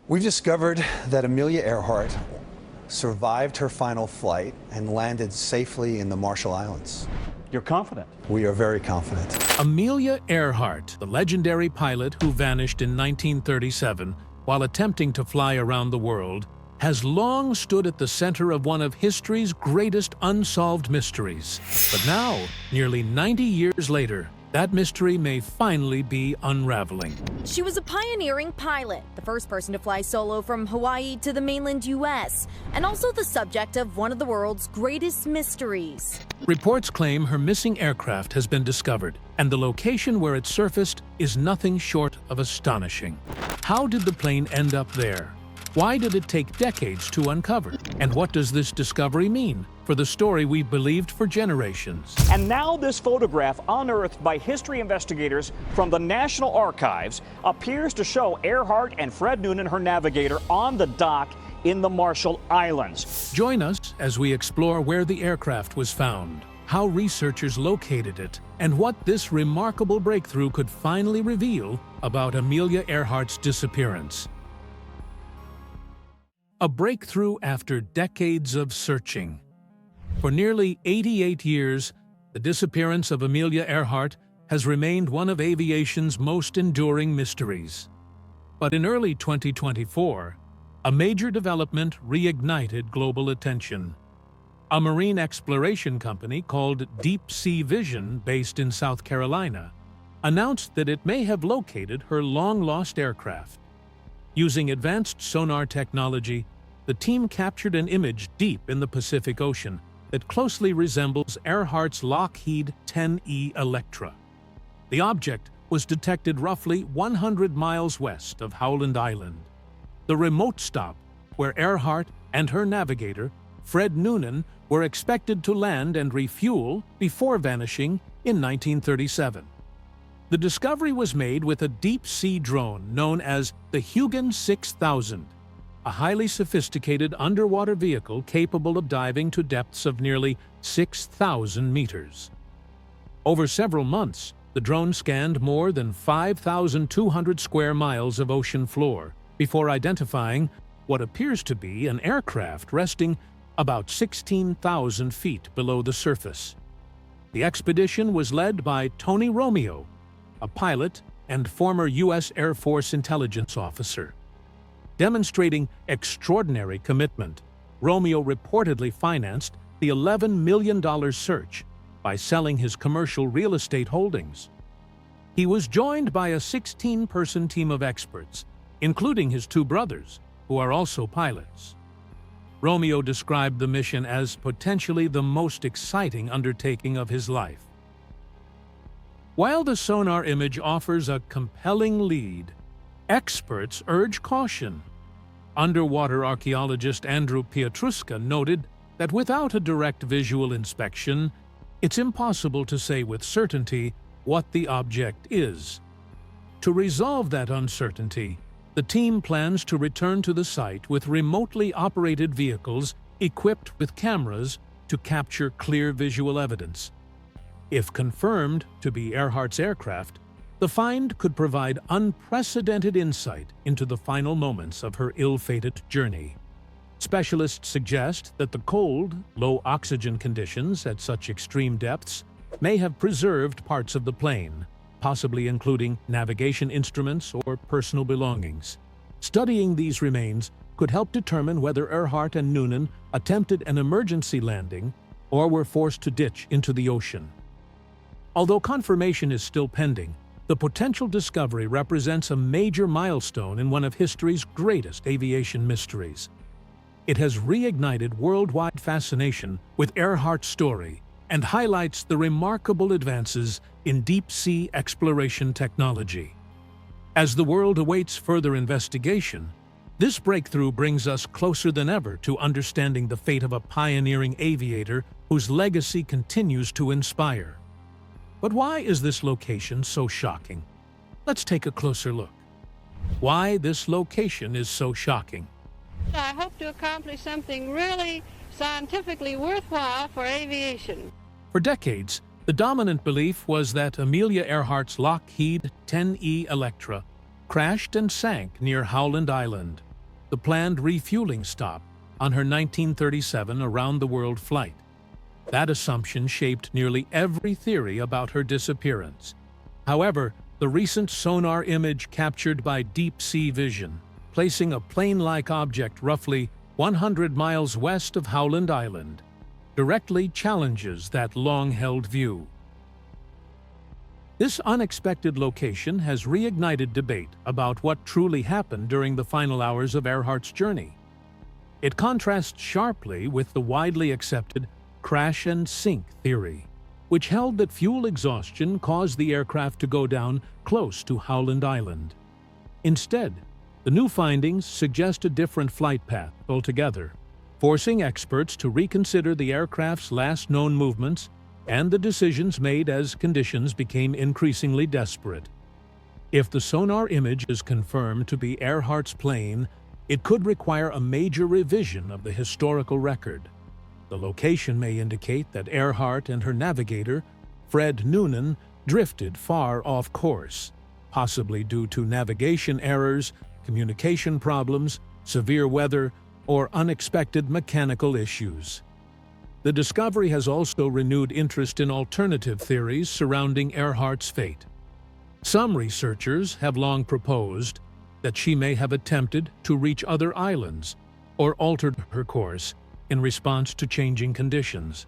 We've discovered that Amelia Earhart survived her final flight and landed safely in the Marshall Islands. You're confident? We are very confident. Amelia Earhart, the legendary pilot who vanished in 1937 while attempting to fly around the world, has long stood at the center of one of history's greatest unsolved mysteries. But now, nearly 90 years later, that mystery may finally be unraveling. She was a pioneering pilot, the first person to fly solo from Hawaii to the mainland U.S., and also the subject of one of the world's greatest mysteries. Reports claim her missing aircraft has been discovered, and the location where it surfaced is nothing short of astonishing. How did the plane end up there? Why did it take decades to uncover? And what does this discovery mean for the story we've believed for generations? And now this photograph, unearthed by history investigators from the National Archives, appears to show Earhart and Fred Noonan, her navigator, on the dock in the Marshall Islands. Join us as we explore where the aircraft was found, how researchers located it, and what this remarkable breakthrough could finally reveal about Amelia Earhart's disappearance. A breakthrough after decades of searching. For nearly 88 years, the disappearance of Amelia Earhart has remained one of aviation's most enduring mysteries. But in early 2024, a major development reignited global attention. A marine exploration company called Deep Sea Vision, based in South Carolina, announced that it may have located her long-lost aircraft. Using advanced sonar technology, the team captured an image deep in the Pacific Ocean that closely resembles Earhart's Lockheed 10E Electra. The object was detected roughly 100 miles west of Howland Island, the remote stop where Earhart and her navigator, Fred Noonan, were expected to land and refuel before vanishing in 1937. The discovery was made with a deep-sea drone known as the Hugin 6000, a highly sophisticated underwater vehicle capable of diving to depths of nearly 6,000 meters. Over several months, the drone scanned more than 5,200 square miles of ocean floor before identifying what appears to be an aircraft resting about 16,000 feet below the surface. The expedition was led by Tony Romeo, a pilot and former U.S. Air Force intelligence officer. Demonstrating extraordinary commitment, Romeo reportedly financed the $11 million search by selling his commercial real estate holdings. He was joined by a 16-person team of experts, including his two brothers, who are also pilots. Romeo described the mission as potentially the most exciting undertaking of his life. While the sonar image offers a compelling lead, experts urge caution. Underwater archaeologist Andrew Pietruska noted that without a direct visual inspection, it's impossible to say with certainty what the object is. To resolve that uncertainty, the team plans to return to the site with remotely operated vehicles equipped with cameras to capture clear visual evidence. If confirmed to be Earhart's aircraft, the find could provide unprecedented insight into the final moments of her ill-fated journey. Specialists suggest that the cold, low oxygen conditions at such extreme depths may have preserved parts of the plane, possibly including navigation instruments or personal belongings. Studying these remains could help determine whether Earhart and Noonan attempted an emergency landing or were forced to ditch into the ocean. Although confirmation is still pending, the potential discovery represents a major milestone in one of history's greatest aviation mysteries. It has reignited worldwide fascination with Earhart's story and highlights the remarkable advances in deep-sea exploration technology. As the world awaits further investigation, this breakthrough brings us closer than ever to understanding the fate of a pioneering aviator whose legacy continues to inspire. But why is this location so shocking? Let's take a closer look. Why this location is so shocking. I hope to accomplish something really scientifically worthwhile for aviation. For decades, the dominant belief was that Amelia Earhart's Lockheed 10E Electra crashed and sank near Howland Island, the planned refueling stop on her 1937 around-the-world flight. That assumption shaped nearly every theory about her disappearance. However, the recent sonar image captured by deep-sea vision, placing a plane-like object roughly 100 miles west of Howland Island, directly challenges that long-held view. This unexpected location has reignited debate about what truly happened during the final hours of Earhart's journey. It contrasts sharply with the widely accepted crash and sink theory, which held that fuel exhaustion caused the aircraft to go down close to Howland Island. Instead, the new findings suggest a different flight path altogether, forcing experts to reconsider the aircraft's last known movements and the decisions made as conditions became increasingly desperate. If the sonar image is confirmed to be Earhart's plane, it could require a major revision of the historical record. The location may indicate that Earhart and her navigator, Fred Noonan, drifted far off course, possibly due to navigation errors, communication problems, severe weather, or unexpected mechanical issues. The discovery has also renewed interest in alternative theories surrounding Earhart's fate. Some researchers have long proposed that she may have attempted to reach other islands or altered her course in response to changing conditions.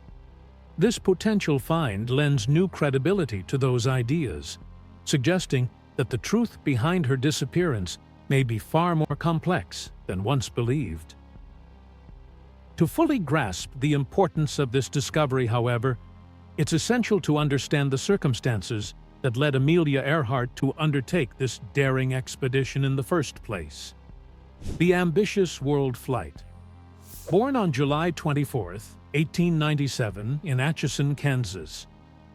This potential find lends new credibility to those ideas, suggesting that the truth behind her disappearance may be far more complex than once believed. To fully grasp the importance of this discovery, however, it's essential to understand the circumstances that led Amelia Earhart to undertake this daring expedition in the first place. The ambitious world flight. Born on July 24, 1897, in Atchison, Kansas,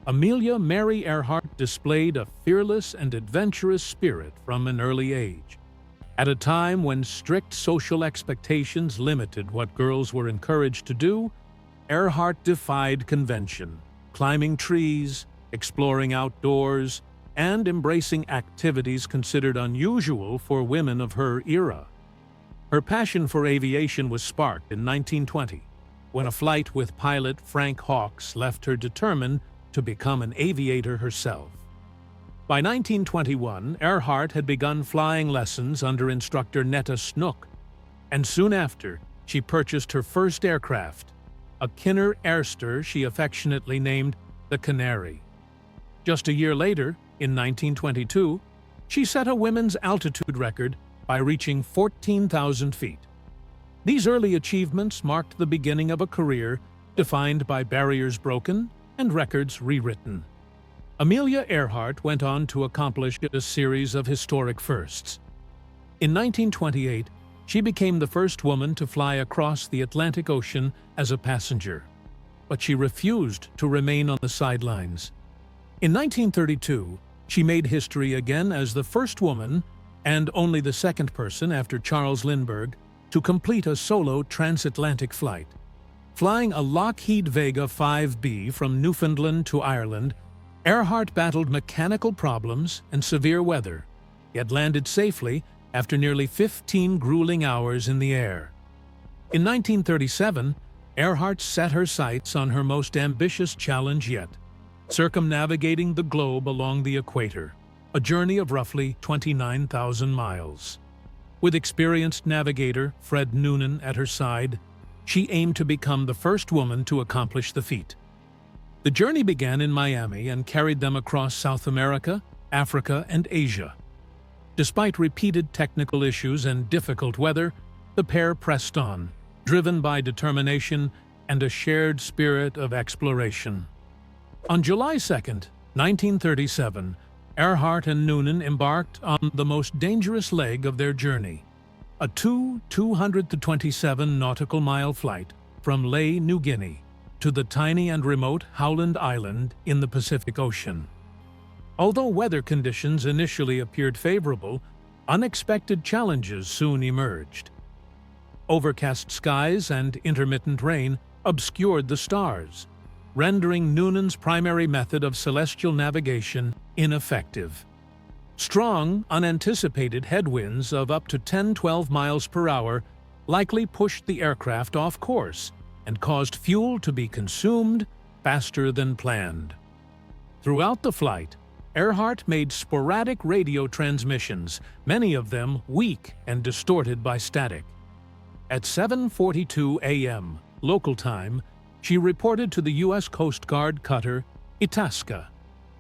Amelia Mary Earhart displayed a fearless and adventurous spirit from an early age. At a time when strict social expectations limited what girls were encouraged to do, Earhart defied convention, climbing trees, exploring outdoors, and embracing activities considered unusual for women of her era. Her passion for aviation was sparked in 1920, when a flight with pilot Frank Hawks left her determined to become an aviator herself. By 1921, Earhart had begun flying lessons under instructor Netta Snook, and soon after, she purchased her first aircraft, a Kinner Airster she affectionately named the Canary. Just a year later, in 1922, she set a women's altitude record by reaching 14,000 feet. These early achievements marked the beginning of a career defined by barriers broken and records rewritten. Amelia Earhart went on to accomplish a series of historic firsts. In 1928, she became the first woman to fly across the Atlantic Ocean as a passenger, but she refused to remain on the sidelines. In 1932, she made history again as the first woman, and only the second person after Charles Lindbergh, to complete a solo transatlantic flight. Flying a Lockheed Vega 5B from Newfoundland to Ireland, Earhart battled mechanical problems and severe weather, yet landed safely after nearly 15 grueling hours in the air. In 1937, Earhart set her sights on her most ambitious challenge yet, circumnavigating the globe along the equator, a journey of roughly 29,000 miles. With experienced navigator Fred Noonan at her side, she aimed to become the first woman to accomplish the feat. The journey began in Miami and carried them across South America, Africa, and Asia. Despite repeated technical issues and difficult weather, the pair pressed on, driven by determination and a shared spirit of exploration. On July 2, 1937, Earhart and Noonan embarked on the most dangerous leg of their journey, a 227 nautical mile flight from Lae, New Guinea, to the tiny and remote Howland Island in the Pacific Ocean. Although weather conditions initially appeared favorable, unexpected challenges soon emerged. Overcast skies and intermittent rain obscured the stars, rendering Noonan's primary method of celestial navigation ineffective. Strong, unanticipated headwinds of up to 10-12 miles per hour likely pushed the aircraft off course and caused fuel to be consumed faster than planned. Throughout the flight, Earhart made sporadic radio transmissions, many of them weak and distorted by static. At 7:42 a.m. local time, she reported to the U.S. Coast Guard cutter Itasca,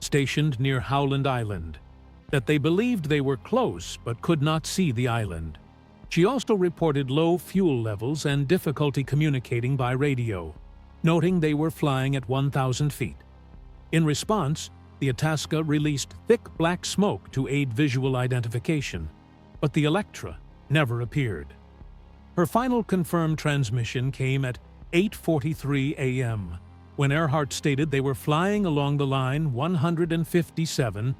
stationed near Howland Island, that they believed they were close but could not see the island. She also reported low fuel levels and difficulty communicating by radio, noting they were flying at 1,000 feet. In response, the Itasca released thick black smoke to aid visual identification, but the Electra never appeared. Her final confirmed transmission came at 8:43 a.m., when Earhart stated they were flying along the line 157,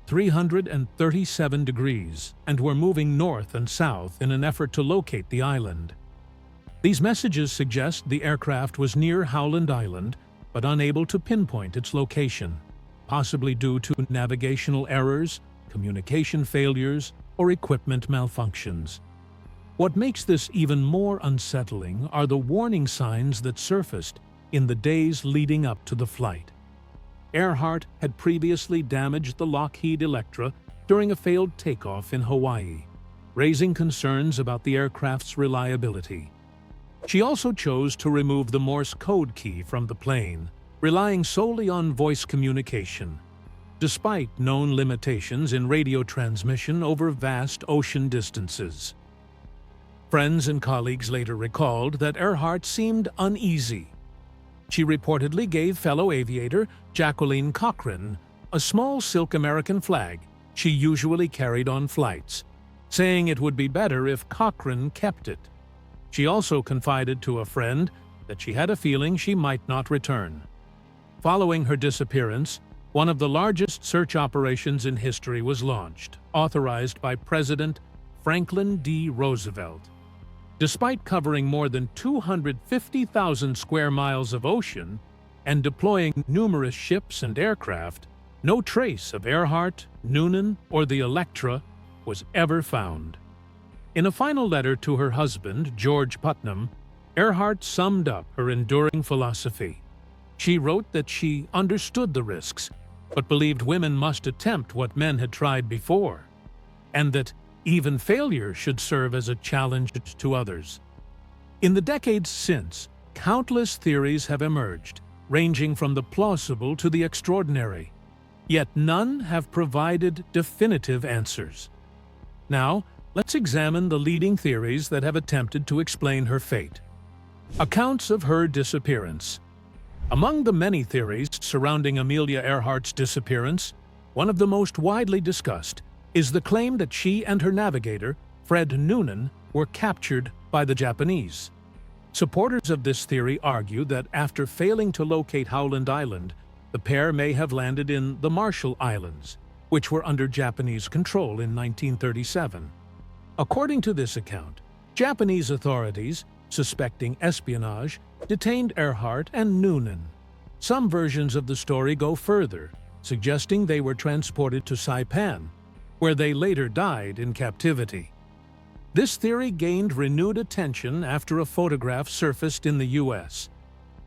337 degrees and were moving north and south in an effort to locate the island. These messages suggest the aircraft was near Howland Island but unable to pinpoint its location, possibly due to navigational errors, communication failures, or equipment malfunctions. What makes this even more unsettling are the warning signs that surfaced in the days leading up to the flight. Earhart had previously damaged the Lockheed Electra during a failed takeoff in Hawaii, raising concerns about the aircraft's reliability. She also chose to remove the Morse code key from the plane, relying solely on voice communication, despite known limitations in radio transmission over vast ocean distances. Friends and colleagues later recalled that Earhart seemed uneasy. She reportedly gave fellow aviator Jacqueline Cochran a small silk American flag she usually carried on flights, saying it would be better if Cochran kept it. She also confided to a friend that she had a feeling she might not return. Following her disappearance, one of the largest search operations in history was launched, authorized by President Franklin D. Roosevelt. Despite covering more than 250,000 square miles of ocean and deploying numerous ships and aircraft, no trace of Earhart, Noonan, or the Electra was ever found. In a final letter to her husband, George Putnam, Earhart summed up her enduring philosophy. She wrote that she understood the risks, but believed women must attempt what men had tried before, and that even failure should serve as a challenge to others. In the decades since, countless theories have emerged, ranging from the plausible to the extraordinary, yet none have provided definitive answers. Now, let's examine the leading theories that have attempted to explain her fate. Accounts of her disappearance. Among the many theories surrounding Amelia Earhart's disappearance, one of the most widely discussed is the claim that she and her navigator, Fred Noonan, were captured by the Japanese. Supporters of this theory argue that after failing to locate Howland Island, the pair may have landed in the Marshall Islands, which were under Japanese control in 1937. According to this account, Japanese authorities, suspecting espionage, detained Earhart and Noonan. Some versions of the story go further, suggesting they were transported to Saipan, where they later died in captivity. This theory gained renewed attention after a photograph surfaced in the U.S.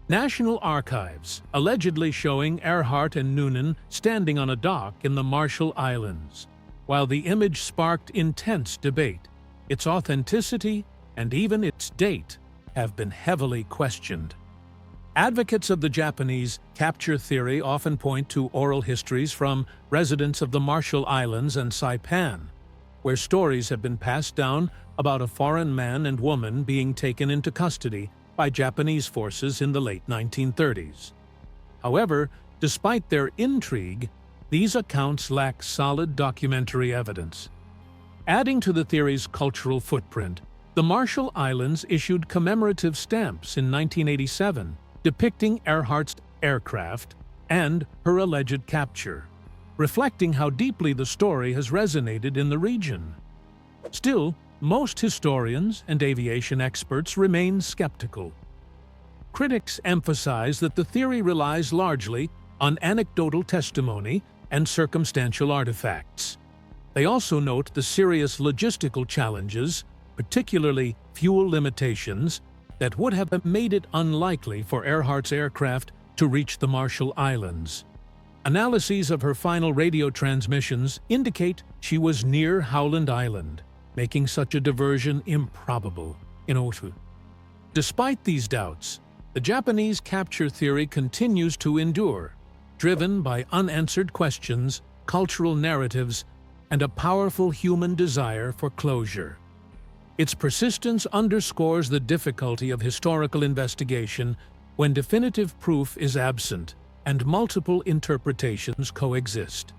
National Archives, allegedly showing Earhart and Noonan standing on a dock in the Marshall Islands. While the image sparked intense debate, its authenticity and even its date have been heavily questioned. Advocates of the Japanese capture theory often point to oral histories from residents of the Marshall Islands and Saipan, where stories have been passed down about a foreign man and woman being taken into custody by Japanese forces in the late 1930s. However, despite their intrigue, these accounts lack solid documentary evidence. Adding to the theory's cultural footprint, the Marshall Islands issued commemorative stamps in 1987 depicting Earhart's aircraft and her alleged capture, reflecting how deeply the story has resonated in the region. Still, most historians and aviation experts remain skeptical. Critics emphasize that the theory relies largely on anecdotal testimony and circumstantial artifacts. They also note the serious logistical challenges, particularly fuel limitations, that would have made it unlikely for Earhart's aircraft to reach the Marshall Islands. Analyses of her final radio transmissions indicate she was near Howland Island, making such a diversion improbable in Otu. Despite these doubts, the Japanese capture theory continues to endure, driven by unanswered questions, cultural narratives, and a powerful human desire for closure. Its persistence underscores the difficulty of historical investigation when definitive proof is absent and multiple interpretations coexist.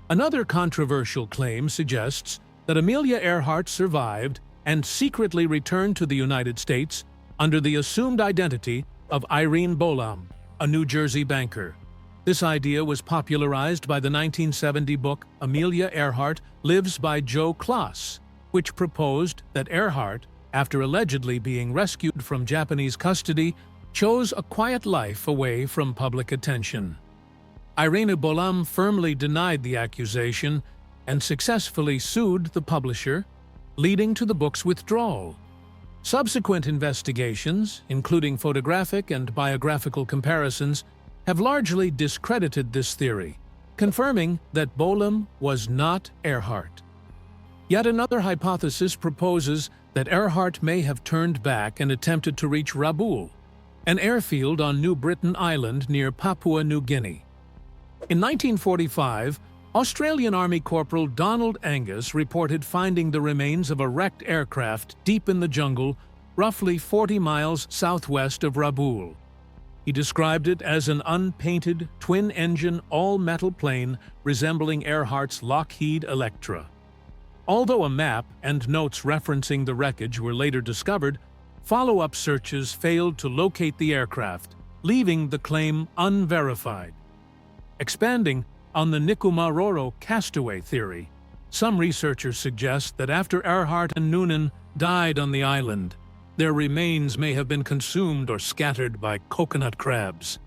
Another controversial claim suggests that Amelia Earhart survived and secretly returned to the United States under the assumed identity of Irene Bolam, a New Jersey banker. This idea was popularized by the 1970 book Amelia Earhart Lives by Joe Klaas, which proposed that Earhart, after allegedly being rescued from Japanese custody, chose a quiet life away from public attention. Irene Bolam firmly denied the accusation and successfully sued the publisher, leading to the book's withdrawal. Subsequent investigations, including photographic and biographical comparisons, have largely discredited this theory, confirming that Bolam was not Earhart. Yet another hypothesis proposes that Earhart may have turned back and attempted to reach Rabaul, an airfield on New Britain Island near Papua New Guinea. In 1945, Australian Army Corporal Donald Angus reported finding the remains of a wrecked aircraft deep in the jungle, roughly 40 miles southwest of Rabaul. He described it as an unpainted, twin-engine, all-metal plane resembling Earhart's Lockheed Electra. Although a map and notes referencing the wreckage were later discovered, follow-up searches failed to locate the aircraft, leaving the claim unverified. Expanding on the Nikumaroro castaway theory, some researchers suggest that after Earhart and Noonan died on the island, their remains may have been consumed or scattered by coconut crabs.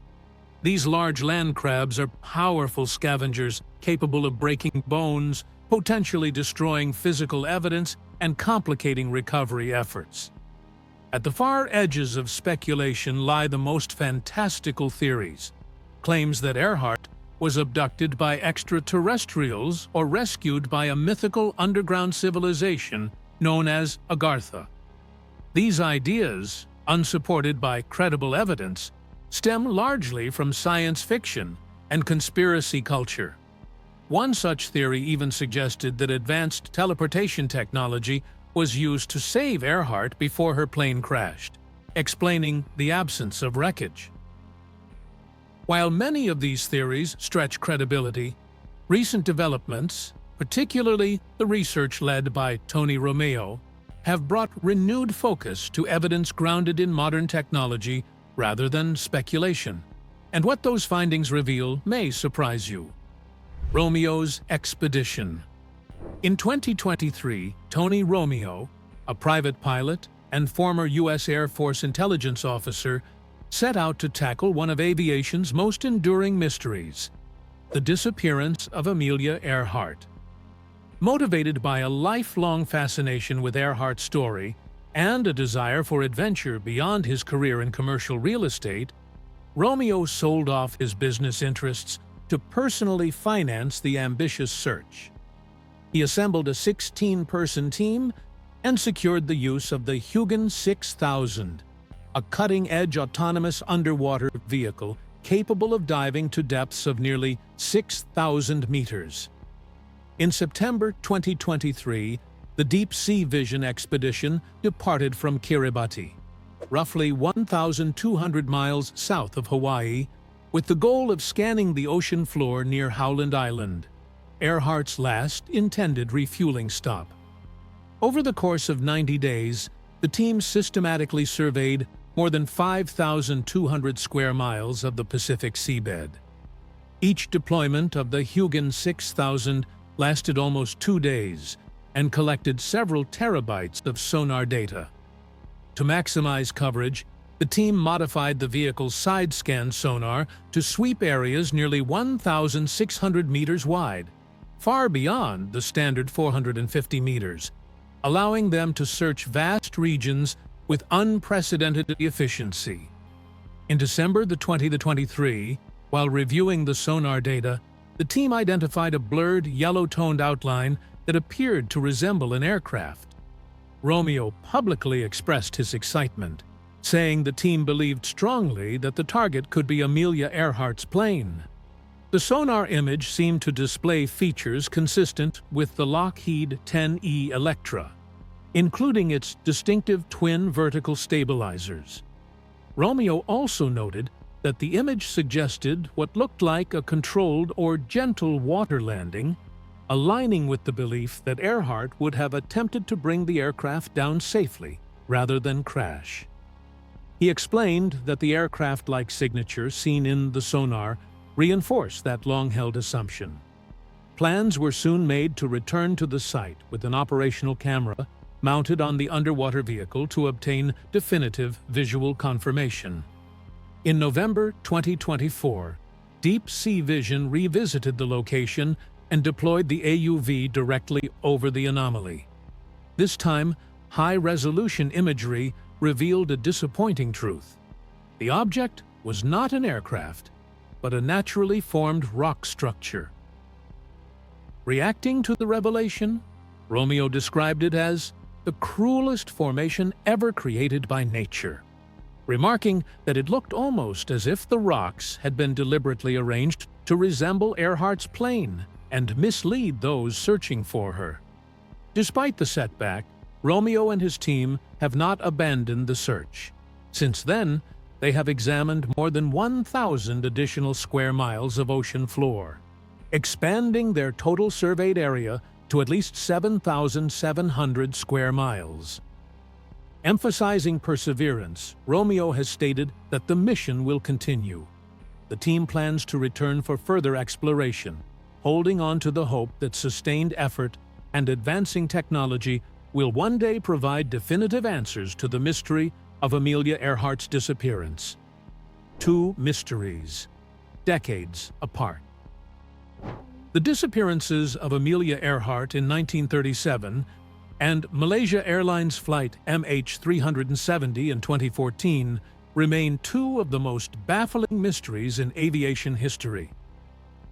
These large land crabs are powerful scavengers capable of breaking bones, potentially destroying physical evidence, and complicating recovery efforts. At the far edges of speculation lie the most fantastical theories. Claims that Earhart was abducted by extraterrestrials or rescued by a mythical underground civilization known as Agartha. These ideas, unsupported by credible evidence, stem largely from science fiction and conspiracy culture. One such theory even suggested that advanced teleportation technology was used to save Earhart before her plane crashed, explaining the absence of wreckage. While many of these theories stretch credibility, recent developments, particularly the research led by Tony Romeo, have brought renewed focus to evidence grounded in modern technology rather than speculation. And what those findings reveal may surprise you. Romeo's expedition. In 2023, Tony Romeo, a private pilot and former U.S. Air Force intelligence officer, set out to tackle one of aviation's most enduring mysteries, the disappearance of Amelia Earhart. Motivated by a lifelong fascination with Earhart's story and a desire for adventure beyond his career in commercial real estate, Romeo sold off his business interests to personally finance the ambitious search. He assembled a 16-person team and secured the use of the Hugin 6000, a cutting-edge autonomous underwater vehicle capable of diving to depths of nearly 6,000 meters. In September 2023, the Deep Sea Vision expedition departed from Kiribati, roughly 1,200 miles south of Hawaii, with the goal of scanning the ocean floor near Howland Island, Earhart's last intended refueling stop. Over the course of 90 days, the team systematically surveyed more than 5,200 square miles of the Pacific seabed. Each deployment of the Hugin 6000 lasted almost 2 days and collected several terabytes of sonar data. To maximize coverage, the team modified the vehicle's side-scan sonar to sweep areas nearly 1,600 meters wide, far beyond the standard 450 meters, allowing them to search vast regions with unprecedented efficiency. In December 2023, while reviewing the sonar data, the team identified a blurred, yellow-toned outline that appeared to resemble an aircraft. Romeo publicly expressed his excitement, saying the team believed strongly that the target could be Amelia Earhart's plane. The sonar image seemed to display features consistent with the Lockheed 10E Electra, including its distinctive twin vertical stabilizers. Romeo also noted that the image suggested what looked like a controlled or gentle water landing, aligning with the belief that Earhart would have attempted to bring the aircraft down safely rather than crash. He explained that the aircraft-like signature seen in the sonar reinforced that long-held assumption. Plans were soon made to return to the site with an operational camera mounted on the underwater vehicle to obtain definitive visual confirmation. In November 2024, Deep Sea Vision revisited the location and deployed the AUV directly over the anomaly. This time, high-resolution imagery revealed a disappointing truth. The object was not an aircraft, but a naturally formed rock structure. Reacting to the revelation, Romeo described it as the cruelest formation ever created by nature, remarking that it looked almost as if the rocks had been deliberately arranged to resemble Earhart's plane and mislead those searching for her. Despite the setback, Romeo and his team have not abandoned the search. Since then, they have examined more than 1,000 additional square miles of ocean floor, expanding their total surveyed area to at least 7,700 square miles. Emphasizing perseverance, Romeo has stated that the mission will continue. The team plans to return for further exploration, holding on to the hope that sustained effort and advancing technology will one day provide definitive answers to the mystery of Amelia Earhart's disappearance. Two mysteries, decades apart. The disappearances of Amelia Earhart in 1937 and Malaysia Airlines flight MH370 in 2014 remain two of the most baffling mysteries in aviation history.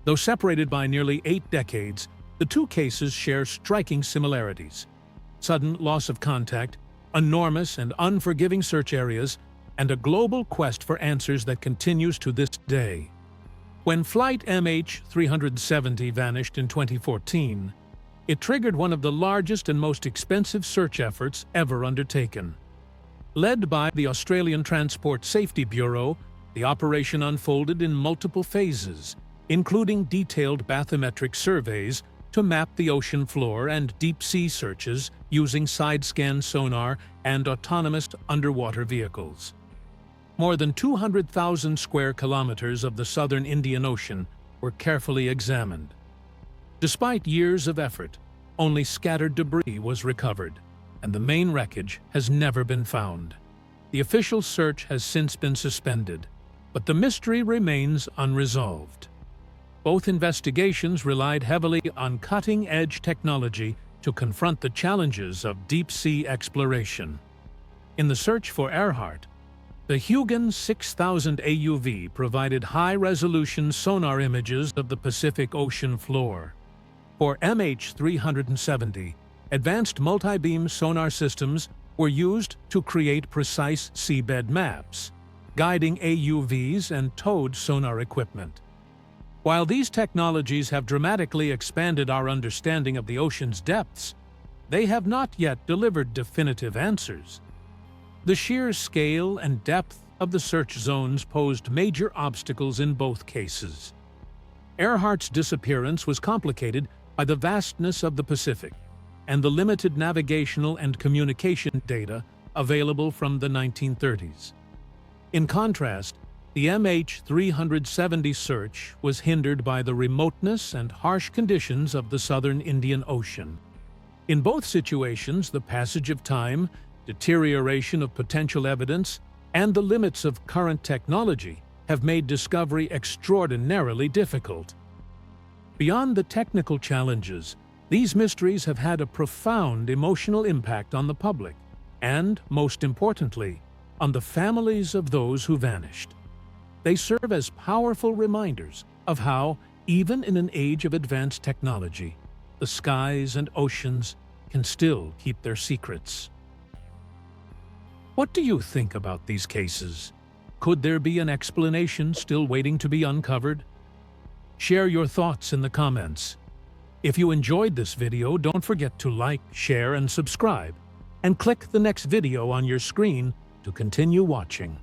Though separated by nearly 8 decades, the two cases share striking similarities: sudden loss of contact, enormous and unforgiving search areas, and a global quest for answers that continues to this day. When flight MH370 vanished in 2014, it triggered one of the largest and most expensive search efforts ever undertaken. Led by the Australian Transport Safety Bureau, the operation unfolded in multiple phases, including detailed bathymetric surveys to map the ocean floor and deep-sea searches using side-scan sonar and autonomous underwater vehicles. More than 200,000 square kilometers of the southern Indian Ocean were carefully examined. Despite years of effort, only scattered debris was recovered, and the main wreckage has never been found. The official search has since been suspended, but the mystery remains unresolved. Both investigations relied heavily on cutting-edge technology to confront the challenges of deep-sea exploration. In the search for Earhart, the Huygens 6000 AUV provided high-resolution sonar images of the Pacific Ocean floor. For MH370, advanced multi-beam sonar systems were used to create precise seabed maps, guiding AUVs and towed sonar equipment. While these technologies have dramatically expanded our understanding of the ocean's depths, they have not yet delivered definitive answers. The sheer scale and depth of the search zones posed major obstacles in both cases. Earhart's disappearance was complicated by the vastness of the Pacific and the limited navigational and communication data available from the 1930s. In contrast, the MH370 search was hindered by the remoteness and harsh conditions of the southern Indian Ocean. In both situations, the passage of time, deterioration of potential evidence, and the limits of current technology have made discovery extraordinarily difficult. Beyond the technical challenges, these mysteries have had a profound emotional impact on the public and, most importantly, on the families of those who vanished. They serve as powerful reminders of how, even in an age of advanced technology, the skies and oceans can still keep their secrets. What do you think about these cases? Could there be an explanation still waiting to be uncovered? Share your thoughts in the comments. If you enjoyed this video, don't forget to like, share, and subscribe, and click the next video on your screen to continue watching.